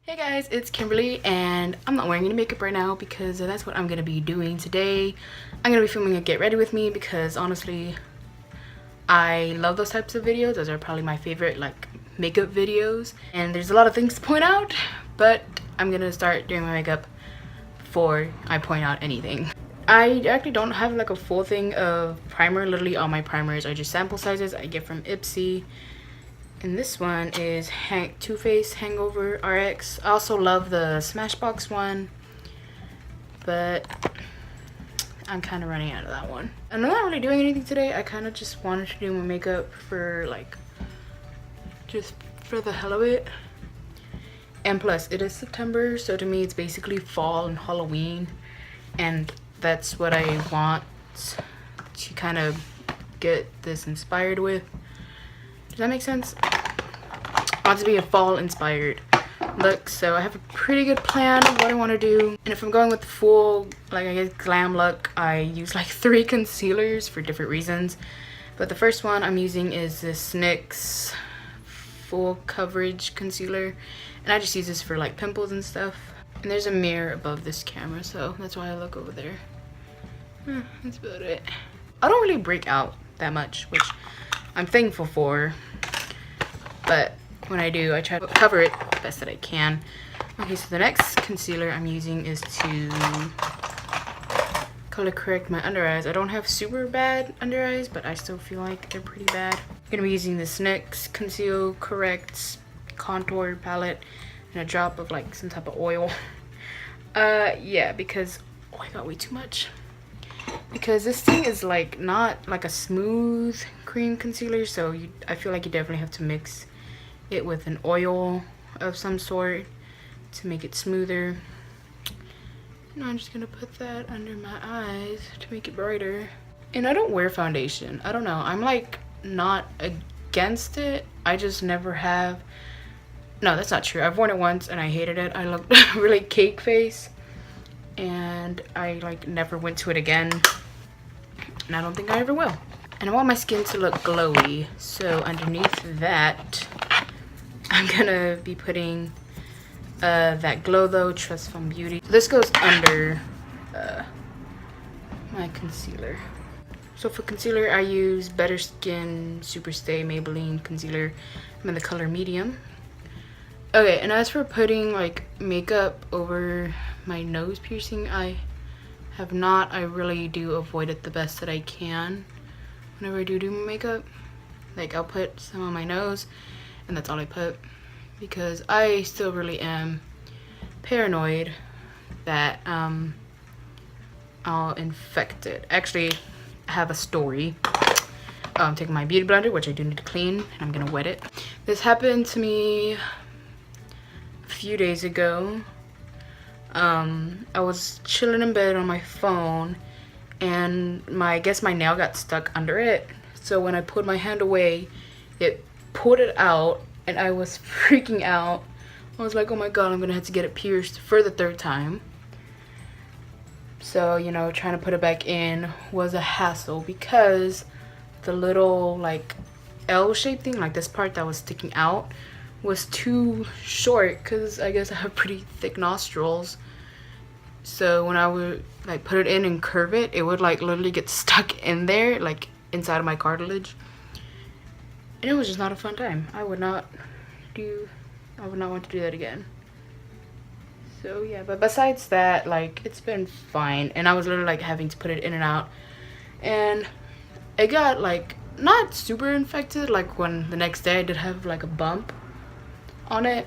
Hey guys, it's Kimberly and I'm not wearing any makeup right now because that's what I'm gonna be doing today. I'm gonna be filming a get ready with me because honestly I love those types of videos. Those are probably my favorite like makeup videos, and there's a lot of things to point out, but I'm gonna start doing my makeup before I point out anything. I actually don't have like a full thing of primer. Literally all my primers are just sample sizes I get from Ipsy. And this one is Too Faced Hangover RX. I also love the Smashbox one, but I'm kind of running out of that one. I'm not really doing anything today. I kind of just wanted to do my makeup for like, just for the hell of it. And plus, it is September, so to me it's basically fall and Halloween. And that's what I want to kind of get this inspired with. Does that make sense? I want to be a fall inspired look, so I have a pretty good plan of what I want to do. And if I'm going with the full, like I guess glam look, I use like 3 concealers for different reasons. But the first one I'm using is this NYX full coverage concealer, and I just use this for like pimples and stuff. And there's a mirror above this camera, so that's why I look over there. That's about it. I don't really break out that much, which I'm thankful for, but when I do, I try to cover it the best that I can. Okay, so the next concealer I'm using is to color correct my under eyes. I don't have super bad under eyes, but I still feel like they're pretty bad. I'm gonna be using this NYX Conceal Correct contour palette and a drop of like some type of oil. Yeah, because I got way too much. Because this thing is like not like a smooth cream concealer, so I feel like you definitely have to mix it with an oil of some sort to make it smoother. And I'm just gonna put that under my eyes to make it brighter. And I don't wear foundation. I don't know, I'm like not against it, I just never have. No, that's not true. I've worn it once and I hated it. I looked really cake face and I like never went to it again, and I don't think I ever will. And I want my skin to look glowy, so underneath that I'm gonna be putting that Glow Though Trust Fund Beauty. So this goes under my concealer. So for concealer I use Better Skin Super Stay Maybelline concealer. I'm in the color medium. Okay, and as for putting like makeup over my nose piercing, I have not. I really do avoid it the best that I can whenever I do my makeup. Like I'll put some on my nose and that's all I put, because I still really am paranoid that I'll infect it. Actually, I have a story. I'm taking my beauty blender, which I do need to clean, and I'm gonna wet it. This happened to me few days ago. I was chilling in bed on my phone and I guess my nail got stuck under it, so when I pulled my hand away it pulled it out and I was freaking out. I was like, oh my god, I'm gonna have to get it pierced for the 3rd time. So, you know, trying to put it back in was a hassle because the little like L-shaped thing, like this part that was sticking out, was too short because I guess I have pretty thick nostrils. So when I would like put it in and curve it, it would like literally get stuck in there, like inside of my cartilage. And it was just not a fun time. I would not want to do that again. So yeah, but besides that, like it's been fine. And I was literally like having to put it in and out. And it got like not super infected, like when the next day I did have like a bump on it,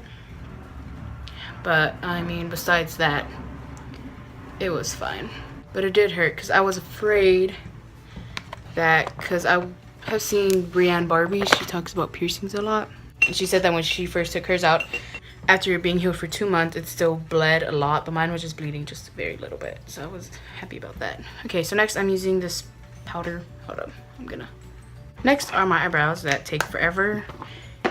but I mean besides that it was fine. But it did hurt because I was afraid that, because I have seen Brienne Barbie, she talks about piercings a lot, and she said that when she first took hers out after being healed for 2 months it still bled a lot, but mine was just bleeding just a very little bit, so I was happy about that. Okay, so next I'm using this powder. Hold up, next are my eyebrows that take forever.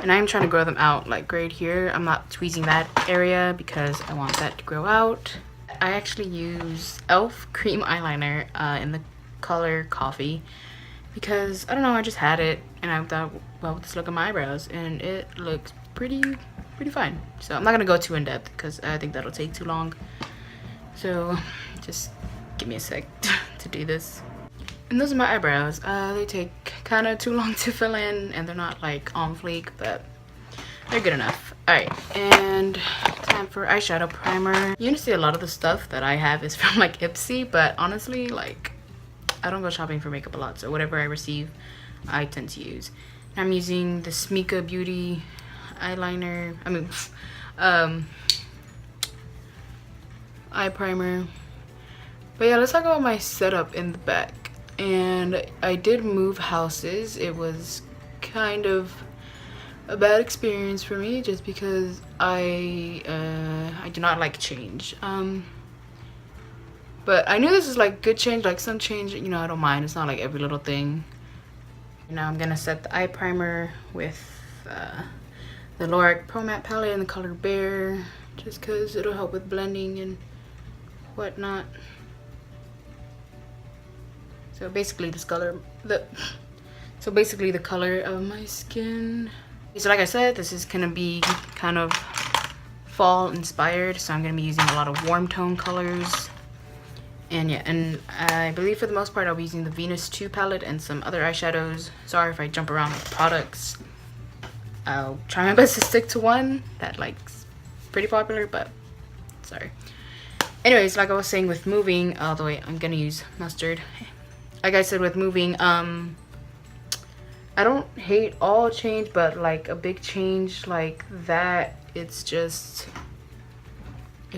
And I'm trying to grow them out like right here. I'm not tweezing that area because I want that to grow out. I actually use e.l.f. cream eyeliner in the color Coffee because I don't know, I just had it and I thought, well, let's look at my eyebrows, and it looks pretty pretty fine. So I'm not gonna go too in depth because I think that'll take too long. So just give me a sec to do this. And those are my eyebrows. They take kind of too long to fill in, and they're not like on fleek, but they're good enough. All right, and time for eyeshadow primer. You can see a lot of the stuff that I have is from like Ipsy, but honestly, like, I don't go shopping for makeup a lot, so whatever I receive, I tend to use. I'm using the Smika Beauty eyeliner, eye primer. But yeah, let's talk about my setup in the back. And I did move houses. It was kind of a bad experience for me just because I do not like change. But I knew this was like good change, like some change, you know, I don't mind. It's not like every little thing. Now I'm gonna set the eye primer with the Lorac Pro Matte palette in the color Bear, just because it'll help with blending and whatnot. So basically this color, so basically the color of my skin. So like I said, this is gonna be kind of fall inspired, so I'm gonna be using a lot of warm tone colors. And yeah, and I believe for the most part I'll be using the Venus 2 palette and some other eyeshadows. Sorry if I jump around with products. I'll try my best to stick to one that like's pretty popular, but sorry. Anyways, like I was saying with moving, oh the way I'm gonna use mustard. Like I said with moving, I don't hate all change, but like a big change like that, it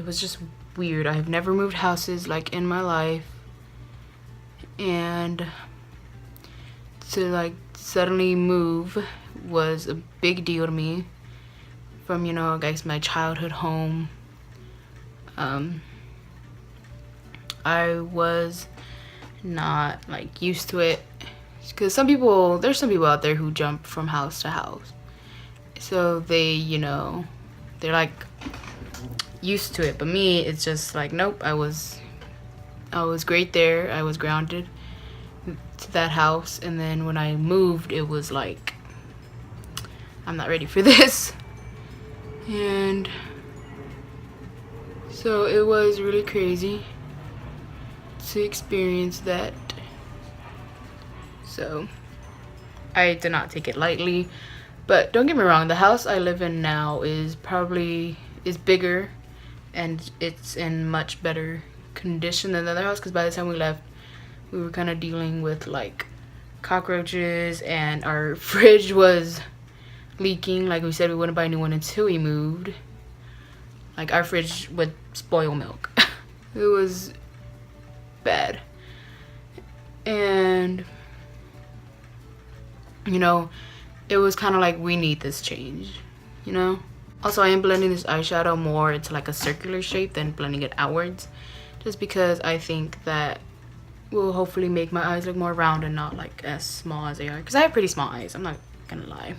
was just weird. I've never moved houses like in my life, and to like suddenly move was a big deal to me from, you know, I guess my childhood home. I was not like used to it because there's some people out there who jump from house to house, so they, you know, they're like used to it. But me, it's just like, nope, I was great there. I was grounded to that house, and then when I moved, it was like, I'm not ready for this. And so it was really crazy to experience that. So I did not take it lightly, but don't get me wrong, the house I live in now is bigger and it's in much better condition than the other house, because by the time we left, we were kind of dealing with like cockroaches, and our fridge was leaking. Like we said, we wouldn't buy a new one until we moved. Like our fridge would spoil milk. It was bad. And you know, it was kind of like, we need this change, you know. Also, I am blending this eyeshadow more into like a circular shape than blending it outwards, just because I think that will hopefully make my eyes look more round and not like as small as they are, because I have pretty small eyes, I'm not gonna lie.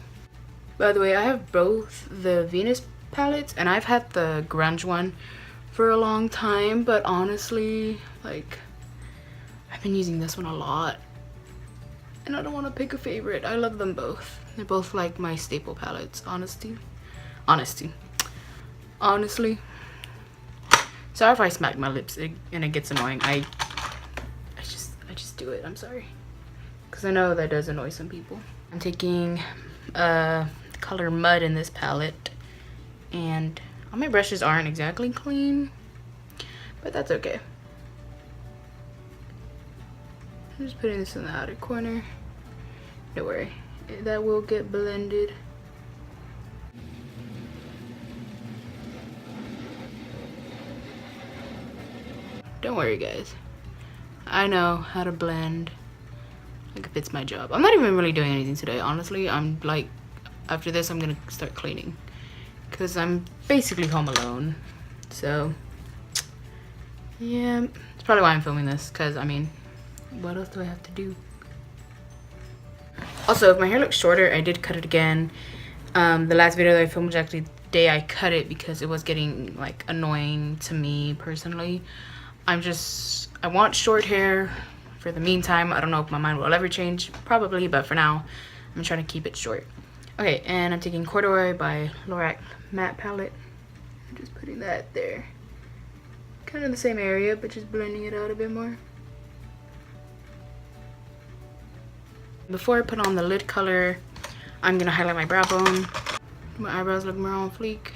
By the way, I have both the Venus palettes, and I've had the grunge one for a long time, but honestly, like, I've been using this one a lot, and I don't want to pick a favorite. I love them both. They're both like my staple palettes, honestly. Sorry if I smack my lips and it gets annoying. I just do it. I'm sorry, because I know that does annoy some people. I'm taking color Mud in this palette, and all my brushes aren't exactly clean, but that's okay. I'm just putting this in the outer corner. Don't worry, that will get blended. Don't worry, guys, I know how to blend like if it's my job. I'm not even really doing anything today, honestly. I'm like, after this I'm gonna start cleaning because I'm basically home alone. So yeah, it's probably why I'm filming this, because I mean, what else do I have to do? Also, if my hair looks shorter, I did cut it again. The last video that I filmed was actually the day I cut it, because it was getting like annoying to me personally. I want short hair for the meantime. I don't know if my mind will ever change, probably, but for now I'm trying to keep it short. Okay, and I'm taking Corduroy by Lorac Matte Palette. I'm just putting that there. Kind of the same area, but just blending it out a bit more. Before I put on the lid color, I'm gonna highlight my brow bone. My eyebrows look more on fleek.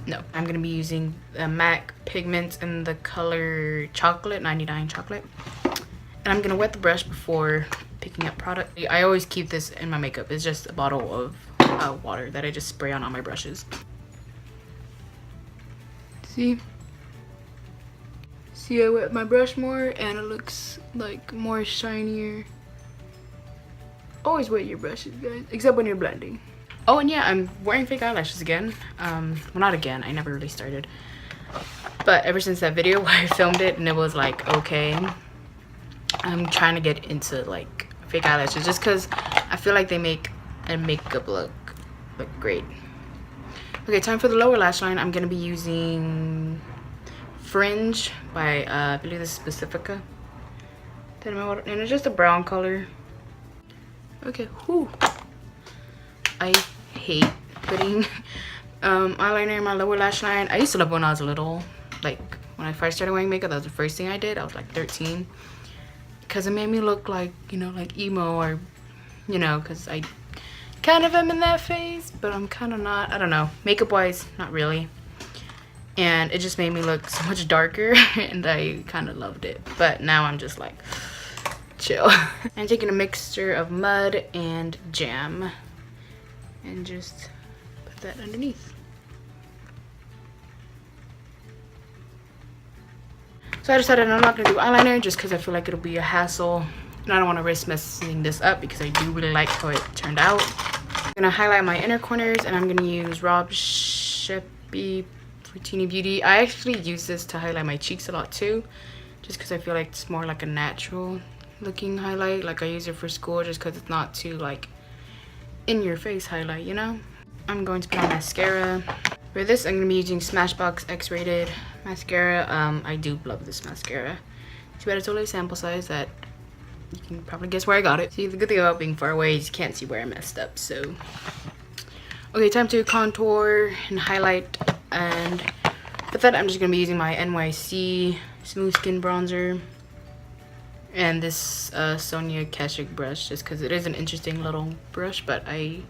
No, I'm gonna be using the MAC pigments in the color Chocolate, 99 Chocolate. And I'm gonna wet the brush before picking up product. I always keep this in my makeup. It's just a bottle of water that I just spray on all my brushes. See, I wet my brush more and it looks like more shinier. Always wet your brushes, guys, except when you're blending. Oh, and yeah, I'm wearing fake eyelashes again. Well, not again, I never really started. But ever since that video where I filmed it and it was like, okay, I'm trying to get into like fake eyelashes just because I feel like they make a makeup look great. Okay, time for the lower lash line. I'm gonna be using Fringe by I believe this is Pacifica. And it's just a brown color. Okay, whew. I hate putting eyeliner in my lower lash line. I used to love when I was little. Like when I first started wearing makeup, that was the first thing I did. I was like 13. Because it made me look like, you know, like emo, or, you know, because I kind of am in that phase, but I'm kind of not. I don't know. Makeup wise, not really. And it just made me look so much darker and I kind of loved it. But now I'm just like, chill. I'm taking a mixture of mud and jam and just put that underneath. So I decided I'm not gonna do eyeliner just because I feel like it'll be a hassle and I don't want to risk messing this up because I do really like how it turned out. I'm gonna highlight my inner corners and I'm gonna use Rob Sheppy Fruitini Beauty. I actually use this to highlight my cheeks a lot too, just because I feel like it's more like a natural looking highlight. Like I use it for school just because it's not too like in your face highlight, you know. I'm going to put on mascara. For this I'm going to be using Smashbox X-rated mascara. I do love this mascara. Too bad it's only a sample size that you can probably guess where I got it. See, the good thing about being far away is you can't see where I messed up. So okay, time to contour and highlight, and with that I'm just going to be using my NYC Smooth Skin Bronzer and this Sonia Kashuk brush just because it is an interesting little brush, but I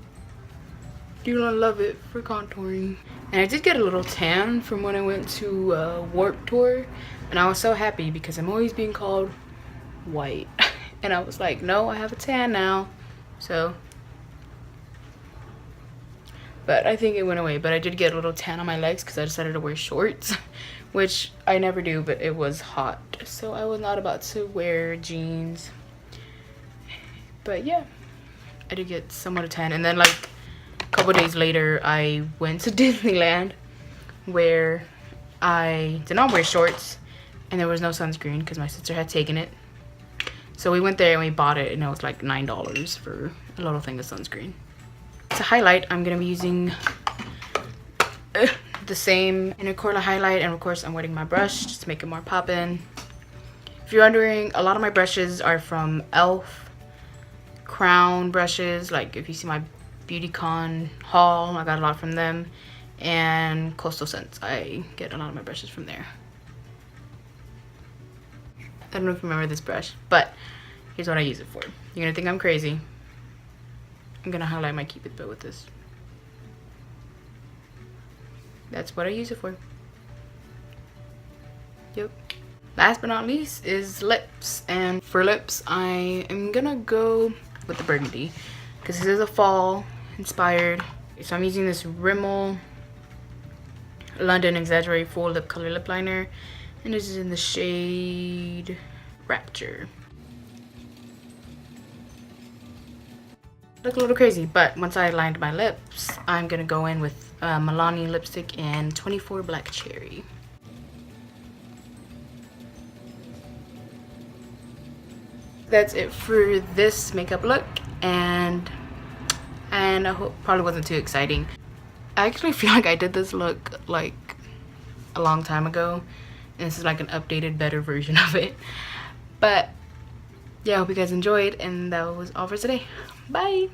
do not love it for contouring. And I did get a little tan from when I went to Warped Tour, and I was so happy because I'm always being called white. And I was like, no, I have a tan now. So, but I think it went away. But I did get a little tan on my legs because I decided to wear shorts, which I never do, but it was hot, so I was not about to wear jeans. But yeah, I did get somewhat a tan. And then like a couple days later I went to Disneyland where I did not wear shorts and there was no sunscreen because my sister had taken it. So we went there and we bought it and it was like $9 for a little thing of sunscreen. To highlight, I'm gonna be using the same inner corner highlight, and of course I'm wetting my brush just to make it more poppin'. If you're wondering, a lot of my brushes are from e.l.f. crown brushes. Like if you see my BeautyCon haul, I got a lot from them, and Coastal Scents. I get a lot of my brushes from there. I don't know if you remember this brush, but here's what I use it for. You're gonna think I'm crazy. I'm gonna highlight my Cupid bow with this. That's what I use it for. Yep. Last but not least is lips. And for lips, I am gonna go with the burgundy because this is a fall inspired. So I'm using this Rimmel London Exaggerate Full Lip Color Lip Liner. And this is in the shade Rapture. Look a little crazy, but once I lined my lips, I'm gonna go in with Milani lipstick in 24 Black Cherry. That's it for this makeup look, and I hope probably wasn't too exciting. I actually feel like I did this look like a long time ago, and this is like an updated, better version of it. But yeah, I hope you guys enjoyed, and that was all for today. Bye.